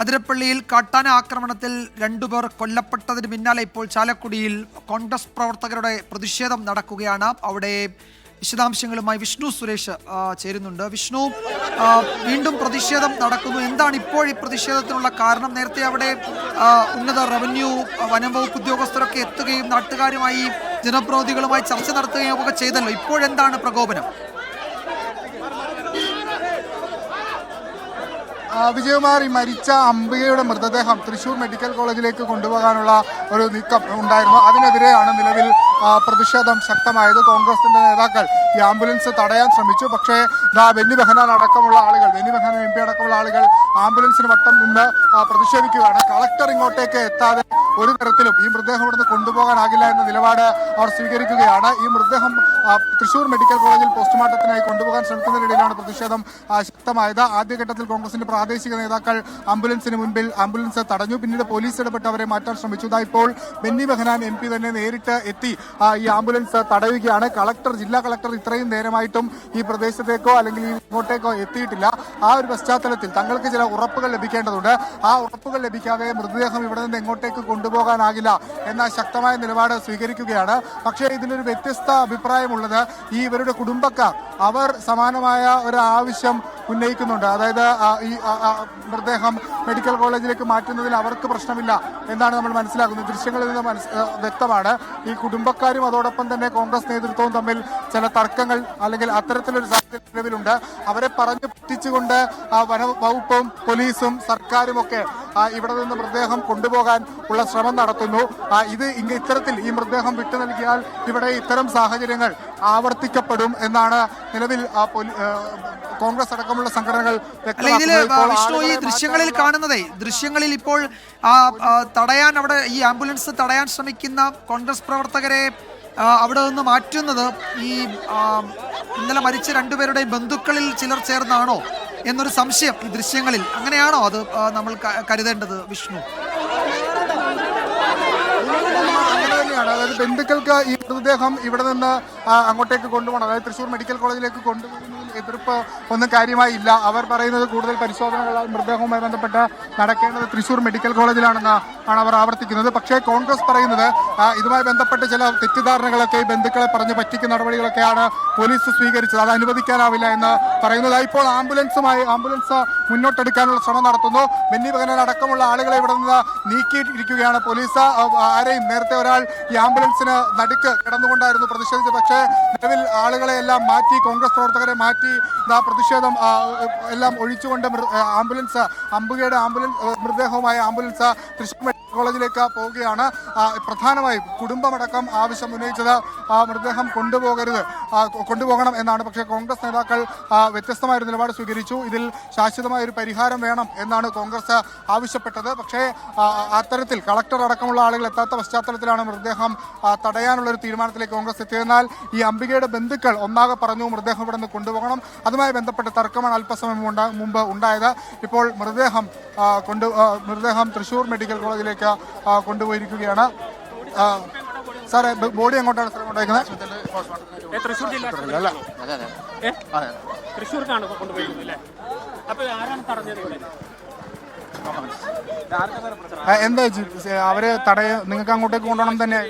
അതിരപ്പള്ളിയിൽ കാട്ടാന ആക്രമണത്തിൽ 2 പേർ കൊല്ലപ്പെട്ടതിന് പിന്നാലെ ഇപ്പോൾ ചാലക്കുടിയിൽ കോൺഗ്രസ് പ്രവർത്തകരുടെ പ്രതിഷേധം നടക്കുകയാണ്. അവിടെ വിശദാംശങ്ങളുമായി വിഷ്ണു സുരേഷ് ചേരുന്നുണ്ട്. വിഷ്ണു, വീണ്ടും പ്രതിഷേധം നടക്കുന്നു. എന്താണ് ഇപ്പോൾ ഈ പ്രതിഷേധത്തിനുള്ള കാരണം? നേരത്തെ അവിടെ ഉന്നത റവന്യൂ വനം വകുപ്പ് ഉദ്യോഗസ്ഥരൊക്കെ എത്തുകയും നാട്ടുകാരുമായി ജനപ്രതിനിധികളുമായി ചർച്ച നടത്തുകയും ഒക്കെ ചെയ്തല്ലോ. ഇപ്പോഴെന്താണ് പ്രകോപനം? വിജയകുമാർ, ഈ മരിച്ച അംബികയുടെ മൃതദേഹം തൃശൂർ മെഡിക്കൽ കോളേജിലേക്ക് കൊണ്ടുപോകാനുള്ള ഒരു നീക്കം ഉണ്ടായിരുന്നു. അതിനെതിരെയാണ് നിലവിൽ പ്രതിഷേധം ശക്തമായത്. കോൺഗ്രസിന്റെ നേതാക്കൾ ഈ ആംബുലൻസ് തടയാൻ ശ്രമിച്ചു. പക്ഷേ ബെന്നി ബെഹനാൻ അടക്കമുള്ള ആളുകൾ, ബെന്നി ബെഹനാൻ MP അടക്കമുള്ള ആളുകൾ ആംബുലൻസിന് വട്ടം നിന്ന് പ്രതിഷേധിക്കുകയാണ്. കളക്ടർ ഇങ്ങോട്ടേക്ക് എത്താതെ ഒരു തരത്തിലും ഈ മൃതദേഹം ഇവിടുന്ന് കൊണ്ടുപോകാനാകില്ല എന്ന നിലപാട് അവർ സ്വീകരിക്കുകയാണ്. ഈ മൃതദേഹം തൃശൂർ മെഡിക്കൽ കോളേജിൽ പോസ്റ്റ്മോർട്ടത്തിനായി കൊണ്ടുപോകാൻ ശ്രമിക്കുന്നതിനിടയിലാണ് പ്രതിഷേധം ശക്തമായത്. ആദ്യഘട്ടത്തിൽ കോൺഗ്രസിന്റെ പ്രാദേശിക നേതാക്കൾ ആംബുലൻസിന് മുൻപിൽ ആംബുലൻസ് തടഞ്ഞു. പിന്നീട് പോലീസ് ഇടപെട്ട് അവരെ മാറ്റാൻ ശ്രമിച്ചു. ഇപ്പോൾ ബെന്നി ബെഹനാൻ MP തന്നെ നേരിട്ട് എത്തി ഈ ആംബുലൻസ് തടയുകയാണ്. ജില്ലാ കളക്ടർ ഇത്രയും നേരമായിട്ടും ഈ പ്രദേശത്തേക്കോ അല്ലെങ്കിൽ ഇങ്ങോട്ടേക്കോ എത്തിയിട്ടില്ല. ആ ഒരു പശ്ചാത്തലത്തിൽ തങ്ങൾക്ക് ചില ഉറപ്പുകൾ ലഭിക്കേണ്ടതുണ്ട്. ആ ഉറപ്പുകൾ ലഭിക്കാതെ മൃതദേഹം ഇവിടെ നിന്ന് എങ്ങോട്ടേക്ക് കൊണ്ടുപോകാനാകില്ല എന്ന ശക്തമായ നിലപാട് സ്വീകരിക്കുകയാണ്. പക്ഷേ ഇതിലൊരു വ്യത്യസ്ത അഭിപ്രായമുള്ളത് ഈ ഇവരുടെ കുടുംബക്കാർ, അവർ സമാനമായ ഒരു ആവശ്യം ഉന്നയിക്കുന്നുണ്ട്. അതായത് ഈ മൃതദേഹം മെഡിക്കൽ കോളേജിലേക്ക് മാറ്റുന്നതിൽ അവർക്ക് പ്രശ്നമില്ല എന്നാണ് നമ്മൾ മനസ്സിലാക്കുന്നത്. ദൃശ്യങ്ങളിൽ നിന്ന് വ്യക്തമാണ്. ഈ കുടുംബക്കാരും അതോടൊപ്പം തന്നെ കോൺഗ്രസ് നേതൃത്വവും തമ്മിൽ ചില തർക്കങ്ങൾ അല്ലെങ്കിൽ അത്തരത്തിലൊരു സാഹചര്യം നിലവിലുണ്ട്. അവരെ പറഞ്ഞു പറ്റിച്ചുകൊണ്ട് വനവകുപ്പും പോലീസും സർക്കാരും ഒക്കെ ഇവിടെ നിന്ന് മൃതദേഹം കൊണ്ടുപോകാൻ ഉള്ള ശ്രമം നടത്തുന്നു. ഇത്തരത്തിൽ ഈ മൃതദേഹം വിട്ടു നൽകിയാൽ ഇവിടെ ഇത്തരം സാഹചര്യങ്ങൾ ആവർത്തിക്കപ്പെടും എന്നാണ് നിലവിൽ കോൺഗ്രസ് അടക്കമുള്ള സംഘടനകൾ ഈ ദൃശ്യങ്ങളിൽ കാണുന്നതേ, ദൃശ്യങ്ങളിൽ ഇപ്പോൾ തടയാൻ അവിടെ ഈ ആംബുലൻസ് തടയാൻ ശ്രമിക്കുന്ന കോൺഗ്രസ് പ്രവർത്തകരെ അവിടെ നിന്ന് മാറ്റുന്നത് ഈ ഇന്നലെ മരിച്ച 2 പേരുടെയും ബന്ധുക്കളിൽ ചിലർ ചേർന്നാണോ എന്നൊരു സംശയം ഈ ദൃശ്യങ്ങളിൽ. അങ്ങനെയാണോ അത് നമ്മൾ കരുതേണ്ടത് വിഷ്ണു? അതായത് ബന്ധുക്കൾക്ക് ഈ മൃതദേഹം ഇവിടെ നിന്ന് അങ്ങോട്ടേക്ക് കൊണ്ടുപോകണം, അതായത് തൃശൂർ മെഡിക്കൽ കോളേജിലേക്ക് കൊണ്ടുപോകുന്നതിൽ എതിർപ്പ് ഒന്നും കാര്യമായി ഇല്ല. അവർ പറയുന്നത് കൂടുതൽ പരിശോധനകൾ മൃതദേഹവുമായി ബന്ധപ്പെട്ട് നടക്കേണ്ടത് തൃശൂർ മെഡിക്കൽ കോളേജിലാണെന്ന് ആണ് അവർ ആവർത്തിക്കുന്നത്. പക്ഷേ കോൺഗ്രസ് പറയുന്നത് ഇതുമായി ബന്ധപ്പെട്ട് ചില തെറ്റിദ്ധാരണകളൊക്കെ ഈ ബന്ധുക്കളെ പറഞ്ഞ് പറ്റിക്കുന്ന നടപടികളൊക്കെയാണ് പോലീസ് സ്വീകരിച്ചത്, അത് അനുവദിക്കാനാവില്ല എന്ന് പറയുന്നത്. ഇപ്പോൾ ആംബുലൻസ് മുന്നോട്ടെടുക്കാനുള്ള ശ്രമം നടത്തുന്നു. ബെന്നി ബെഹനാൻ അടക്കമുള്ള ആളുകളെ ഇവിടെ നിന്ന് നീക്കിയിരിക്കുകയാണ് പോലീസ്. ആരെയും നേരത്തെ ഒരാൾ ഈ ആംബുലൻസിന് നടുക്ക് കിടന്നുകൊണ്ടായിരുന്നു പ്രതിഷേധിച്ചത്. പക്ഷേ നിലവിൽ ആളുകളെ എല്ലാം മാറ്റി, കോൺഗ്രസ് പ്രവർത്തകരെ മാറ്റി പ്രതിഷേധം എല്ലാം ഒഴിച്ചുകൊണ്ട് അംബികയുടെ മൃതദേഹവുമായ ആംബുലൻസ് തൃശൂർ മെഡിക്കൽ കോളേജിലേക്ക് പോവുകയാണ്. പ്രധാനമായും കുടുംബമടക്കം ആവശ്യം ഉന്നയിച്ചത് മൃതദേഹം കൊണ്ടുപോകണം എന്നാണ്. പക്ഷേ കോൺഗ്രസ് നേതാക്കൾ വ്യത്യസ്തമായൊരു നിലപാട് സ്വീകരിച്ചു. ഇതിൽ ശാശ്വതമായ ഒരു പരിഹാരം വേണം എന്നാണ് കോൺഗ്രസ് ആവശ്യപ്പെട്ടത്. പക്ഷേ അത്തരത്തിൽ കളക്ടർ അടക്കമുള്ള ആളുകൾ എത്താത്ത പശ്ചാത്തലത്തിലാണ് മൃതദേഹം തടയാനുള്ള ഒരു തീരുമാനത്തിലേക്ക് കോൺഗ്രസ് എത്തിയതിനാൽ ഈ അംബികയുടെ ബന്ധുക്കൾ ഒന്നാകെ പറഞ്ഞു മൃതദേഹം ഇവിടെ നിന്ന് കൊണ്ടുപോകണം. അതുമായി ബന്ധപ്പെട്ട തർക്കമാണ് അല്പസമയം മുമ്പ് ഉണ്ടായത്. ഇപ്പോൾ മൃതദേഹം തൃശൂർ മെഡിക്കൽ കോളേജിലേക്ക് കൊണ്ടുപോയിരിക്കുകയാണ്. സാറേ, ബോഡി എങ്ങോട്ടാണ് കൊണ്ടുപോയിരിക്കുന്നത്? തൃശ്ശൂർക്കാണ് കൊണ്ടുപോയിരിക്കുന്നത്. എന്താ അവര് നിങ്ങൾക്ക് അങ്ങോട്ടേക്ക് കൊണ്ടുപോകണം തന്നെ?